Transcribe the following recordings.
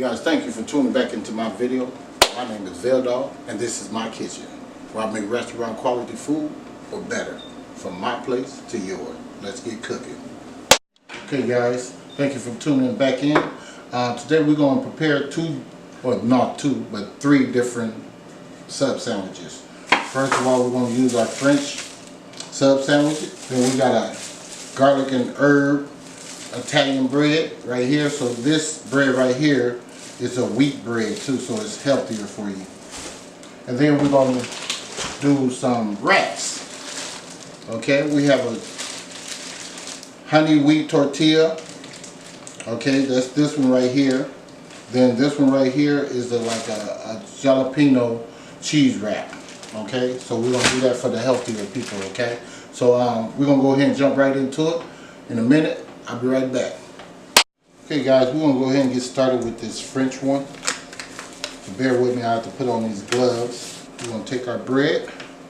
guys, thank you for tuning back into my video. My name is Veldog, and this is my kitchen, where I make restaurant quality food, or better, from my place to yours. Let's get cooking. Okay guys, thank you for tuning back in. Today we're going to prepare three different sub sandwiches. First of all, we're going to use our French sub sandwiches. Then we got a garlic and herb Italian bread right here. So this bread right here is a wheat bread too, so it's healthier for you. And then we're going to do some wraps. Okay, we have a honey wheat tortilla. Okay, that's this one right here. Then this one right here is like a jalapeno cheese wrap. Okay, so we're going to do that for the healthier people. Okay, so we're going to go ahead and jump right into it in a minute. I'll be right back. Okay guys, we're going to go ahead and get started with this French one. So bear with me, I have to put on these gloves. We're going to take our bread.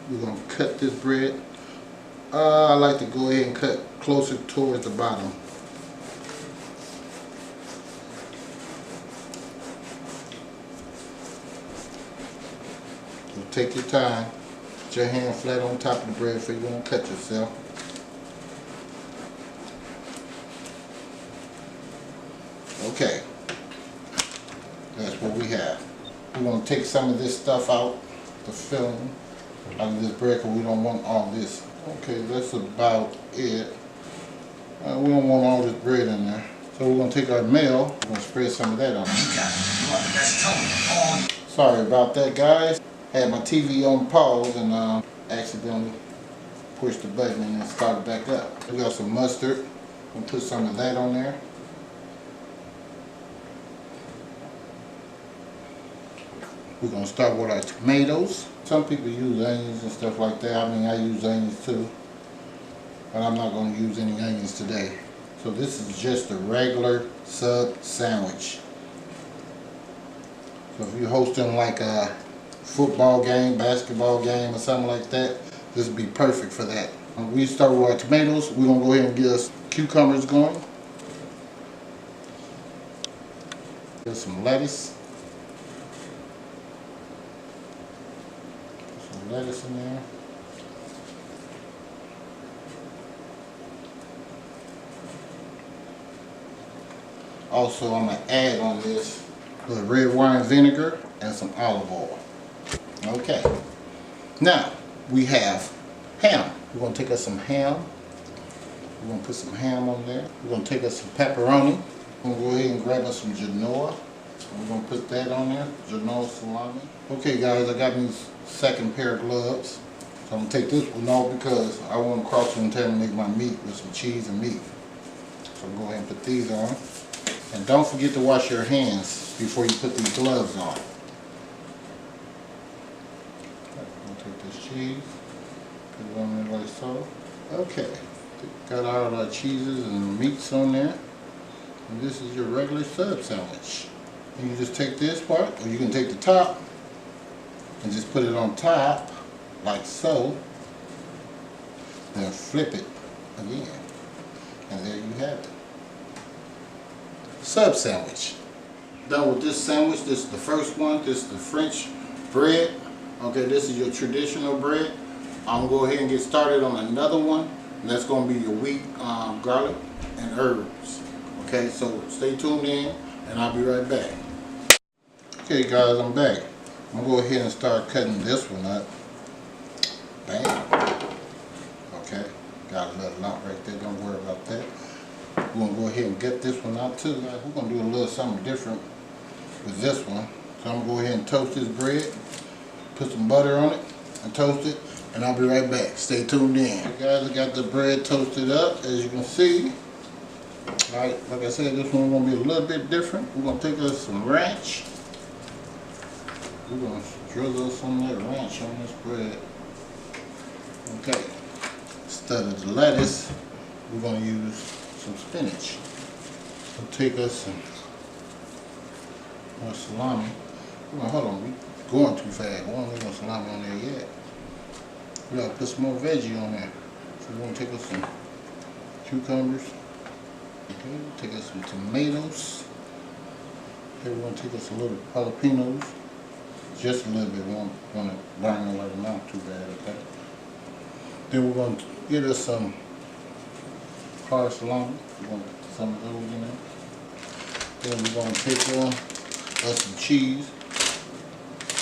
We're going to cut this bread. I like to go ahead and cut closer towards the bottom. So take your time. Put your hand flat on top of the bread so you don't cut yourself. Okay, that's what we have. We're going to take some of this stuff out, the filling out of this bread, because we don't want all this. Okay, that's about it. We don't want all this bread in there. So we're going to take our mayo, we're going to spread some of that on there. Sorry about that guys. Had my TV on pause and accidentally pushed the button and it started back up. We got some mustard. We'll put some of that on there. We're going to start with our tomatoes. Some people use onions and stuff like that. I mean, I use onions too. But I'm not going to use any onions today. So this is just a regular sub sandwich. So if you're hosting like a football game, basketball game or something like that, this would be perfect for that. When we start with our tomatoes, we're going to go ahead and get us cucumbers going. Get some lettuce. Lettuce in there. Also, I'm going to add on this the red wine vinegar and some olive oil. Okay. Now, we have ham. We're going to take us some ham. We're going to put some ham on there. We're going to take us some pepperoni. We're going to go ahead and grab us some Genoa. We're going to put that on there. Genoa salami. Okay guys, I got me second pair of gloves. So I'm going to take this one off because I want to cross-contaminate my meat with some cheese and meat. So I'm going to go ahead and put these on. And don't forget to wash your hands before you put these gloves on. I'm going to take this cheese, put it on there like so. Okay, got all our cheeses and meats on there. And this is your regular sub sandwich. And you just take this part, or you can take the top and just put it on top like so, then flip it again, and there you have it. Sub sandwich. Done with this sandwich. This is the first one. This is the French bread. Okay, this is your traditional bread. I'm going to go ahead and get started on another one, and that's going to be your wheat garlic and herbs. Okay, so stay tuned in and I'll be right back. Okay guys, I'm back. I'm going to go ahead and start cutting this one up. Bam. Okay, got a little lump right there, don't worry about that. We're going to go ahead and get this one out too. We're going to do a little something different with this one. So I'm going to go ahead and toast this bread, put some butter on it and toast it, and I'll be right back. Stay tuned in. Okay guys, I got the bread toasted up as you can see. Alright, like I said, this one's going to be a little bit different. We're going to take us some ranch. We're going to drizzle some of that ranch on this bread. Okay. Instead of the lettuce, we're going to use some spinach. So take us some more salami. Hold on, we're going too fast. We don't need no salami on there yet. We got to put some more veggie on there. So we're going to take us some cucumbers. Okay, take us some tomatoes. Okay, we're going to take us a little jalapenos. Just a little bit. We don't want to burn them like not too bad, okay? Then we're going to get us some hard salami. We're going to put some of those in there. Then we're going to take us some cheese.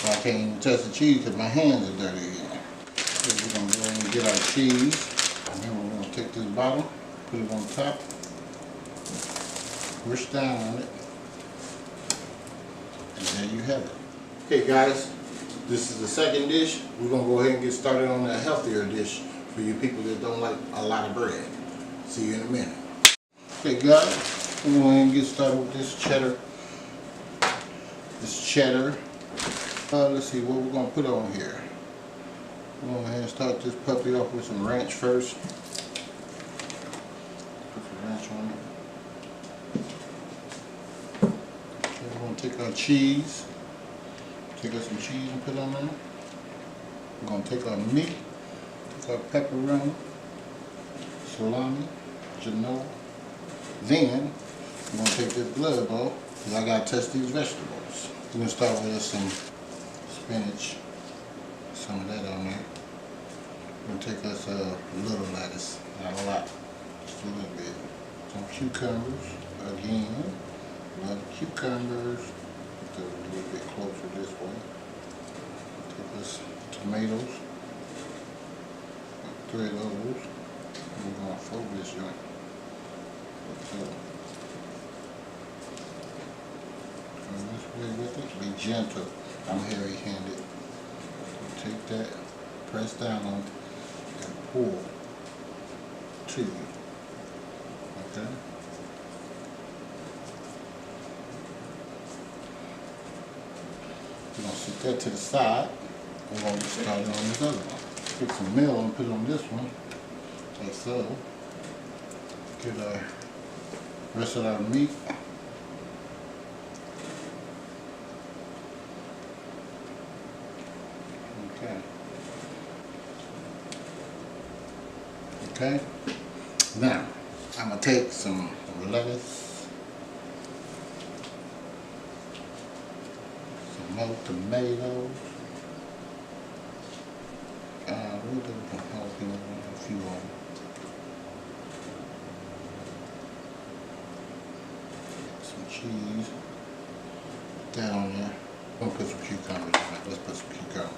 I can't even touch the cheese because my hands are dirty again. So we're going to go ahead and get our cheese. And then we're going to take this bottle, put it on top, push down on it, and there you have it. Okay guys, this is the second dish. We're going to go ahead and get started on a healthier dish for you people that don't like a lot of bread. See you in a minute. Okay guys, we're going to go ahead and get started with this cheddar. Let's see what we're going to put on here. We're going to go ahead and start this puppy off with some ranch first. Put some ranch on it. Okay, we're going to take our cheese. Take us some cheese and put on there. We're going to take our meat, take our pepperoni, salami, genoa. Then we're going to take this blood bowl because I got to test these vegetables. We're going to start with some spinach, some of that on there. We're going to take us a little lettuce, not a lot, just a little bit. Some cucumbers, again, love cucumbers. Put those a little bit closer this way. Take us tomatoes, 3 of those. We're going to fold this joint. Come this way with it. Be gentle. I'm heavy-handed. Take that, press down on it, and pull to you. Okay? We're going to set that to the side. We're going to get started on this other one. Put some meal and put on this one, like so. Get our rest of our meat. Okay. Now, I'm going to take some lettuce, some more tomatoes, a little bit of jalapeno, a few of them. Some cheese. Put that on there. I'm going to put some cucumbers in there. Let's put some cucumbers.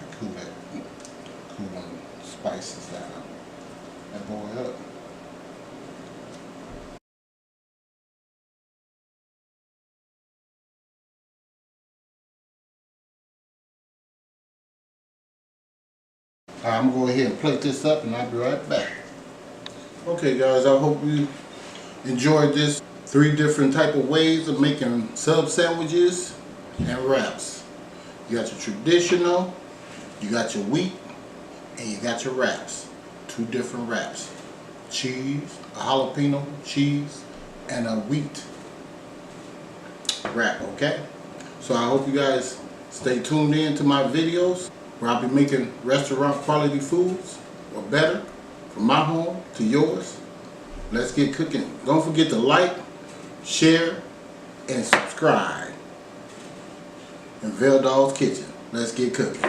Cool them spices down. That boy up. I'm going to go ahead and plate this up and I'll be right back. Okay guys, I hope you enjoyed this 3 different type of ways of making sub sandwiches and wraps. You got your traditional, you got your wheat, and you got your wraps. 2 different wraps. Cheese, a jalapeno cheese, and a wheat wrap, okay? So I hope you guys stay tuned in to my videos where I'll be making restaurant quality foods or better from my home to yours. Let's get cooking. Don't forget to like, share, and subscribe. And Veldoll's Kitchen. Let's get cooking.